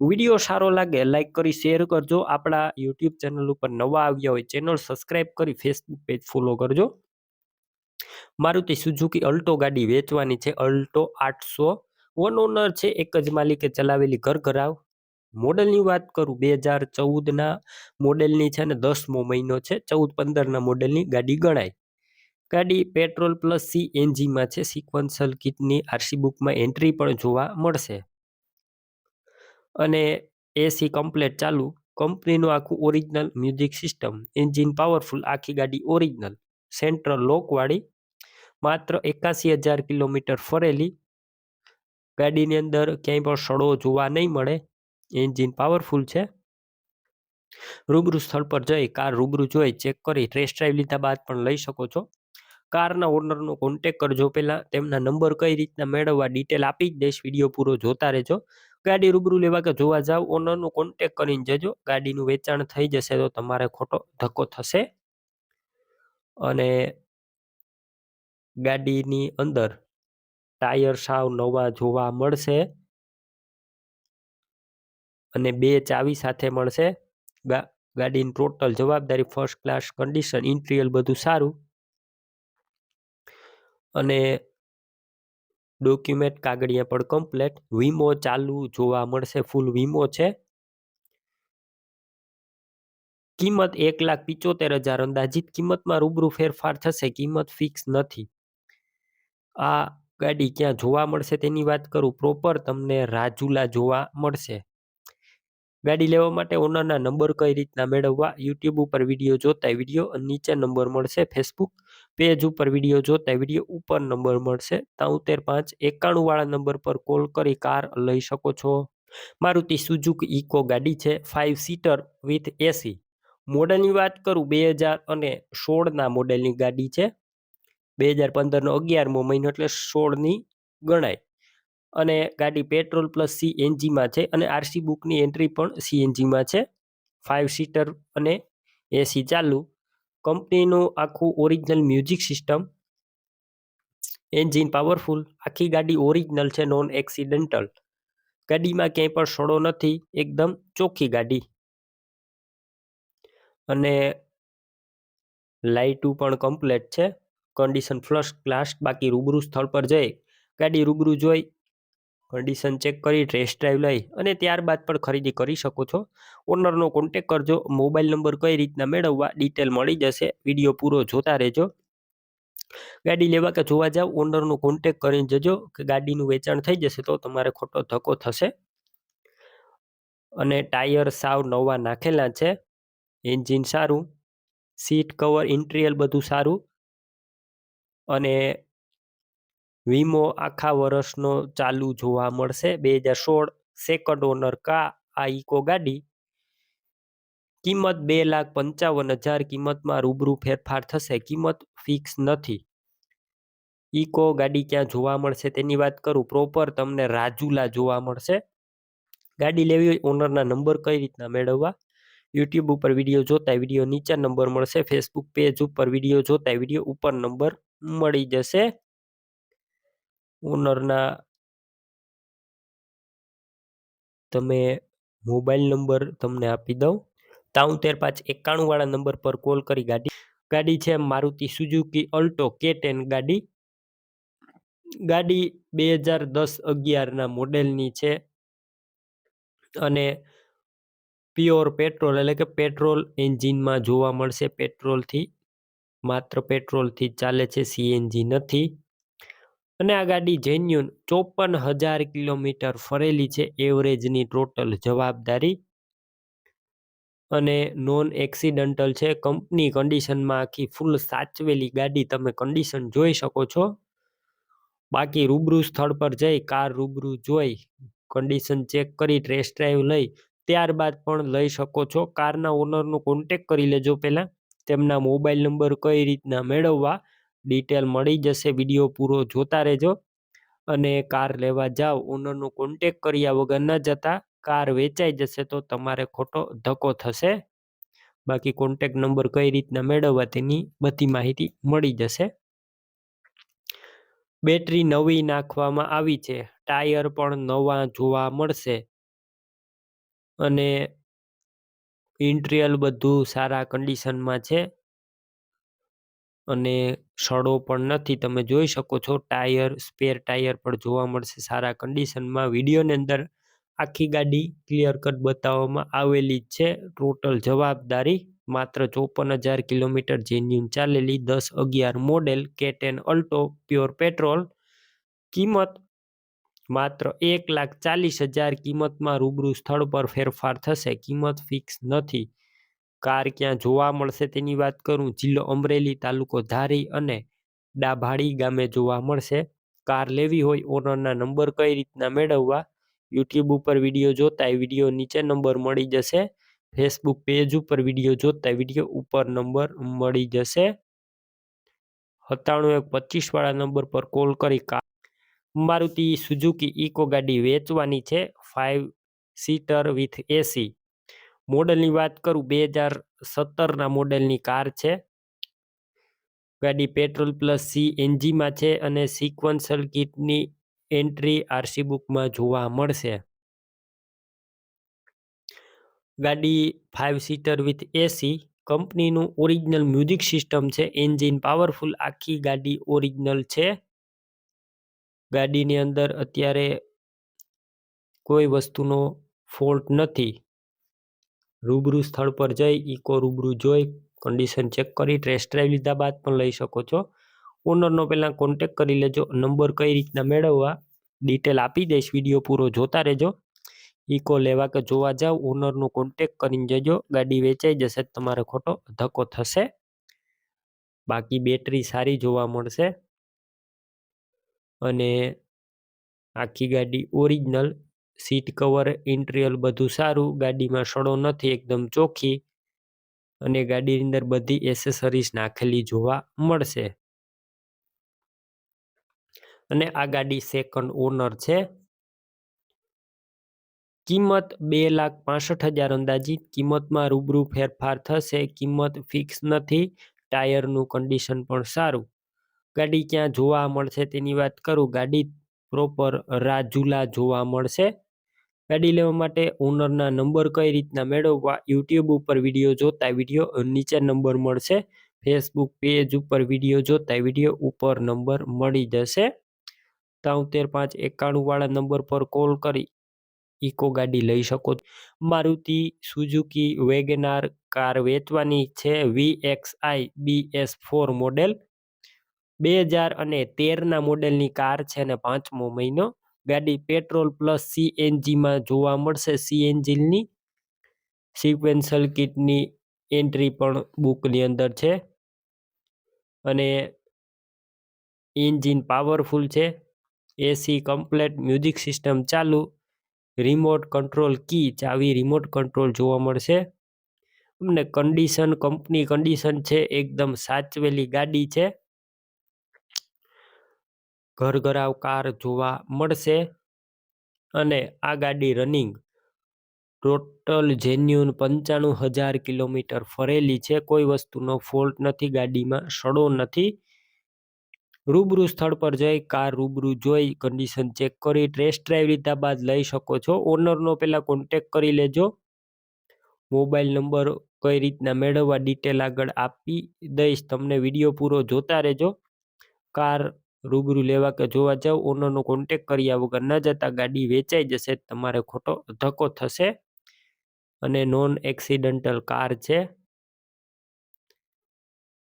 Video સારો લાગે like કરી શેર કરજો. આપણા યુટ્યુબ ચેનલ ઉપર નવા આવ્યા હોય ચેનલ સબસ્ક્રાઈબ કરી ફેસબુક પેજ ફોલો કરજો. મારુતિ સુઝુકી અલ્ટો ગાડી વેચવાની છે. અલ્ટો 800 વન ઓનર છે, એક જ માલિકે ચલાવેલી ઘરઘરાવ. મોડલની વાત કરું 2014ના મોડેલની છે ને 10મો મહિનો છે. 14-15ના મોડેલની ગાડી ગણાય. ગાડી પેટ્રોલ પ્લસ CNGમાં છે. સિક્વન્શિયલ કિટની આરસી બુકમાં એન્ટ્રી પણ જોવા મળશે અને એસી કમ્પ્લેટ ચાલુ. કંપનીનું આખું original music system, engine powerful, આખી ગાડી ઓરિજિનલ, સેન્ટ્રલ લોકવાળી. માત્ર 81,000 કિલોમીટર ફરેલી. ગાડીની અંદર ક્યાંય પણ સડો જોવા નહીં મળે. એન્જિન પાવરફુલ છે. રૂબરૂ સ્થળ પર જઈ કાર રૂબરૂ જોઈ ચેક કરી ટેસ્ટ ડ્રાઈવ લીધા બાદ પણ લઈ શકો છો. કારના ઓનરનો કોન્ટેક કરજો. પહેલા તેમના નંબર કઈ રીતના મેળવવા ડિટેલ આપી જ દઈશ, વિડીયો પૂરો જોતા રહેજો. ગાડી રૂબરૂ લેવા કે જોવા જાવ ઓનરનો કોન્ટેક કરીને જજો. ગાડીનું વેચાણ થઈ જશે તો તમારે ખોટો ધક્કો થશે. અને ગાડીની અંદર ટાયર સાવ નવા જોવા મળશે અને 2 ચાવી સાથે મળશે. ગાડીની ટોટલ જવાબદારી ફર્સ્ટ ક્લાસ કન્ડિશન, ઇન્ટિરિયર બધું સારું અને ડોક્યુમેન્ટ કાગળિયા પણ કમ્પ્લેટ. વીમો ચાલુ જોવા મળશે, ફૂલ વીમો છે. કિંમત 1,75,000 અંદાજિત કિંમતમાં રૂબરૂ ફેરફાર થશે, કિંમત ફિક્સ નથી. આ ગાડી ક્યાં જોવા મળશે તેની વાત કરું, પ્રોપર તમને રાજુલા જોવા મળશે. ગાડી લેવા માટે ઓનરના નંબર કઈ રીતના મેળવવા, યુટ્યુબ ઉપર વિડીયો જોતા વિડીયો નીચે નંબર મળશે, ફેસબુક પેજ ઉપર વિડીયો જોતા વિડીયો ઉપર નંબર મળશે. 73,591 વાળા નંબર પર કોલ કરી કાર લઈ શકો છો. મારુતિ સુઝુકી ઇકો ગાડી છે, 5 સીટર વિથ એસી. મોડલની વાત કરું 2016ના મોડેલની ગાડી છે. 2015નો 11મો મહિનો એટલે 16ની ગણાય. અને ગાડી પેટ્રોલ પ્લસ CNGમાં છે અને આરસી બુકની એન્ટ્રી પણ CNGમાં છે. 5 સીટર અને એસી ચાલુ. કંપનીનું આખું original music system, engine powerful, આખી ગાડી ઓરિજિનલ છે, નોન એક્સિડેન્ટલ. ગાડીમાં ક્યાંય પણ સડો નથી, એકદમ ચોખ્ખી ગાડી. અને લાઇટું પણ કમ્પ્લેટ છે, કન્ડિશન ફર્સ્ટ ક્લાસ. બાકી રૂબરૂ સ્થળ પર જઈ ગાડી રૂબરૂ જોઈ કન્ડિશન ચેક કરી ટેસ્ટ ડ્રાઈવ લઈ અને ત્યારબાદ પણ ખરીદી કરી શકો છો. ઓનરનો કોન્ટેક કરજો. મોબાઈલ નંબર કઈ રીતના મેળવવા ડિટેલ મળી જશે, વિડીયો પૂરો જોતા રહેજો. ગાડી લેવા કે જોવા જાવ ઓનરનો કોન્ટેક કરીને જજો કે ગાડીનું વેચાણ થઈ જશે તો તમારે ખોટો ધક્કો થશે. અને ટાયર સાવ નવા નાખેલા છે, એન્જિન સારું, સીટ કવર ઇન્ટિરિયર બધું સારું અને વીમો આખા વર્ષનો ચાલુ જોવા મળશે. 2016 સેકન્ડ ઓનર આ ઇકો ગાડી. કિંમત 2,55,000. કિંમતમાં રૂબરૂ ફેરફાર થશે, કિંમત ફિક્સ નથી. ઇકો ગાડી ક્યાં જોવા મળશે તેની વાત કરું, પ્રોપર તમને રાજુલા જોવા મળશે. ગાડી લેવી હોય ઓનરના નંબર કઈ રીતના મેળવવા, યુટ્યુબ ઉપર વિડીયો જોતા વિડીયો નીચે નંબર મળશે, ફેસબુક પેજ ઉપર વિડીયો જોતા વિડીયો ઉપર નંબર મળી જશે. ઓનરના તમે મોબાઈલ નંબર તમને આપી દઉં, 73,591 વાળા નંબર પર કોલ કરી ગાડી છે મારુતિ સુઝુકી અલ્ટો K10 ગાડી. ગાડી 2010-11ના મોડેલની છે અને પ્યોર પેટ્રોલ એટલે કે પેટ્રોલ એન્જિનમાં જોવા મળશે. માત્ર પેટ્રોલથી ચાલે છે, CNG નથી. અને આ ગાડી જેન્યુન 54,000 કિલોમીટર ફરેલી છે, એવરેજની ટોટલ જવાબદારી અને નોન એક્સિડન્ટલ છે. કંપની કન્ડિશનમાં આખી ફૂલ સાચવેલી ગાડી તમે કન્ડિશન જોઈ શકો છો. બાકી રૂબરૂ સ્થળ પર જઈ કાર રૂબરૂ જોઈ કન્ડિશન ચેક કરી ટેસ્ટ ડ્રાઈવ લઈ ત્યારબાદ પણ લઈ શકો છો. કારના ઓનરનો કોન્ટેક કરી લેજો. પહેલા તેમના મોબાઈલ નંબર કઈ રીતના મેળવવા ડિટેલ મળી જશે, વિડીયો પૂરો જોતા રહેજો. અને કાર લેવા જાવ ઓનરનો કોન્ટેક કર્યા વગર ન જતા, કાર વેચાઈ જશે તો તમારે ખોટો ધક્કો થશે. બાકી કોન્ટેક નંબર કઈ રીતના મેળવવા તેની બધી માહિતી મળી જશે. બેટરી નવી નાખવામાં આવી છે, ટાયર પણ નવા જોવા મળશે. અને ઇન્ટિરિયર બધું સારા કન્ડિશનમાં છે અને સડો પણ નથી. તમે જોઈ શકો છો ટાયર, સ્પેર ટાયર પણ જોવા મળશે સારા કન્ડિશનમાં. વિડીયોની અંદર આખી ગાડી ક્લિયર કટ બતાવવામાં આવેલી છે. ટોટલ જવાબદારી માત્ર 54,000 કિલોમીટર જેન્યુન ચાલેલી 10-11 model K10 Alto pure petrol. કિંમત માત્ર 1,40,000 કિંમતમાં રૂબરૂ સ્થળ પર ફેરફાર થશે. કિંમત ફિક્સ નથી. કાર ક્યાં જોવા મળશે તેની વાત કરું. જિલ્લો અમરેલી, તાલુકો ધારી અને ડાભાડી ગામે જોવા મળશે. કાર લેવી હોય ઓનરના નંબર કઈ રીતના મેળવવા? યુટ્યુબ ઉપર વિડીયો જોતા વિડીયો નીચે નંબર મળી જશે. ફેસબુક પેજ ઉપર વિડીયો જોતા વિડીયો ઉપર નંબર મળી જશે. 97 125 વાળા નંબર પર કોલ કરી મારુતિ સુઝુકી ઇકો ગાડી વેચવાની છે. 5 સીટર વિથ એસી. મોડલની વાત કરું 2017ના મોડેલની કાર છે. ગાડી પેટ્રોલ પ્લસ CNGમાં છે અને સિક્વન્શલ કિટની એન્ટ્રી આરસી બુકમાં જોવા મળશે. ગાડી 5 સીટર વિથ એસી. કંપનીનું ઓરિજિનલ મ્યુઝિક સિસ્ટમ છે. Engine powerful. આખી ગાડી ઓરિજિનલ છે. ગાડીની અંદર અત્યારે કોઈ વસ્તુનો ફોલ્ટ નથી. રૂબરૂ સ્થળ પર જઈ ઇકો રૂબરૂ જોઈ કન્ડિશન ચેક કરી ટેસ્ટ ડ્રાઈવ લીધા બાદ પણ લઈ શકો છો. ઓનરનો પહેલાં કોન્ટેક કરી લેજો. નંબર કઈ રીતના મેળવવા ડિટેલ આપી દઈશ. વિડીયો પૂરો જોતા રહેજો. ઇકો લેવા કે જોવા જાવ ઓનરનો કોન્ટેક કરીને જજો. ગાડી વેચાઈ જશે તમારે ખોટો ધક્કો થશે. બાકી બેટરી સારી જોવા મળશે અને આખી ગાડી ઓરિજિનલ. સીટ કવર, ઇન્ટિરિયર બધું સારું. ગાડીમાં સડો નથી, એકદમ ચોખ્ખી અને ગાડીની અંદર બધી એસેસરીઝ નાખેલી જોવા મળશે. અને આ ગાડી સેકન્ડ ઓનર છે. કિંમત 2,65,000 અંદાજિત. કિંમતમાં રૂબરૂ ફેરફાર થશે. કિંમત ફિક્સ નથી. ટાયરનું કન્ડિશન પણ સારું. ગાડી ક્યાં જોવા મળશે તેની વાત કરું. ગાડી પ્રોપર રાજુલા જોવા મળશે. ગાડી લેવા માટે ઓનરના નંબર કઈ રીતના મેળવવા? યુટ્યુબ ઉપર વિડીયો જોતા વિડીયો નીચે નંબર મળશે. ફેસબુક પેજ ઉપર વિડીયો જોતા વિડીયો ઉપર નંબર મળી જશે. 73 591 વાળા નંબર પર કોલ કરી ઇકો ગાડી લઈ શકો છો. મારુતિ સુઝુકી વેગનાર કાર વેચવાની છે. VXI BS4 મોડેલ 2013ના મોડેલની કાર છે અને 5મો મહિનો. ગાડી પેટ્રોલ પ્લસ CNGમાં જોવા મળશે. CNGની સિક્વેન્શલ કિટની એન્ટ્રી પણ બુકની અંદર છે અને એન્જિન પાવરફુલ છે. એસી કમ્પ્લેટ, મ્યુઝિક સિસ્ટમ ચાલુ, રિમોટ કંટ્રોલ કી, ચાવી રિમોટ કંટ્રોલ જોવા મળશે. અમને કન્ડિશન કંપની કન્ડિશન છે. એકદમ સાચવેલી ગાડી છે. ઘરઘરાવ કાર જોવા મળશે અને આ ગાડી રનિંગ ટોટલ જેન્યુન 95,000 કિલોમીટર ફરેલી છે. કોઈ વસ્તુનો ફોલ્ટ નથી. ગાડીમાં સડો નથી. રૂબરૂ સ્થળ પર જઈ કાર રૂબરૂ જોઈ કન્ડિશન ચેક કરી ટેસ્ટ ડ્રાઈવ લીધા બાદ લઈ શકો છો. ઓનરનો પહેલાં કોન્ટેક કરી લેજો. મોબાઈલ નંબર કઈ રીતના મેળવવા ડિટેલ આગળ આપી દઈશ. તમને વિડીયો પૂરો જોતા રહેજો. કાર રૂબરૂ લેવા કે જોવા જાવ ઓનરનો કોન્ટેક કર્યા વગર ન જતા. ગાડી વેચાઈ જશે તમારે ખોટો ધક્કો થશે અને નોન એક્સિડન્ટલ કાર છે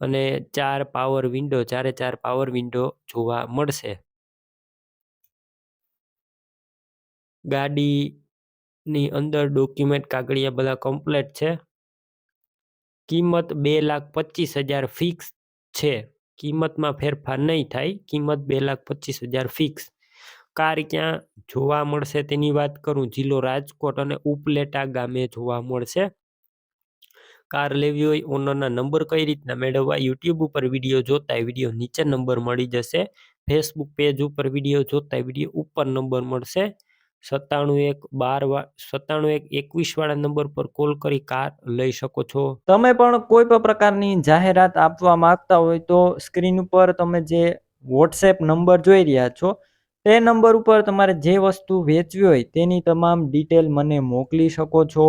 અને 4 પાવર વિન્ડો, 4 પાવર વિન્ડો જોવા મળશે. ગાડીની અંદર ડોક્યુમેન્ટ કાગળિયા બધા કમ્પ્લેટ છે. કિંમત 2,25,000 ફિક્સ છે. કિંમતમાં ફેરફાર નહીં થાય. કિંમત 2,25,000 ફિક્સ. કાર ક્યાં જોવા મળશે તેની વાત કરું. જિલ્લો રાજકોટ અને ઉપલેટા ગામે જોવા મળશે. કાર લેવી હોય ઓનરના નંબર કઈ રીતના મેળવવા? યુટ્યુબ ઉપર વિડીયો જોતા વિડીયો નીચે નંબર મળી જશે. ફેસબુક પેજ ઉપર વિડીયો જોતા વિડીયો ઉપર નંબર મળશે. 97 1 12 97 1 21 વાળા નંબર પર કોલ કરી કાર લઈ શકો છો. તમે પણ કોઈ પણ પ્રકારની જાહેરાત આપવા માંગતા હોય તો સ્ક્રીન ઉપર તમે જે WhatsApp નંબર જોઈ રહ્યા છો તે નંબર ઉપર તમારે જે વસ્તુ વેચવી હોય તેની તમામ ડિટેલ મને મોકલી શકો છો.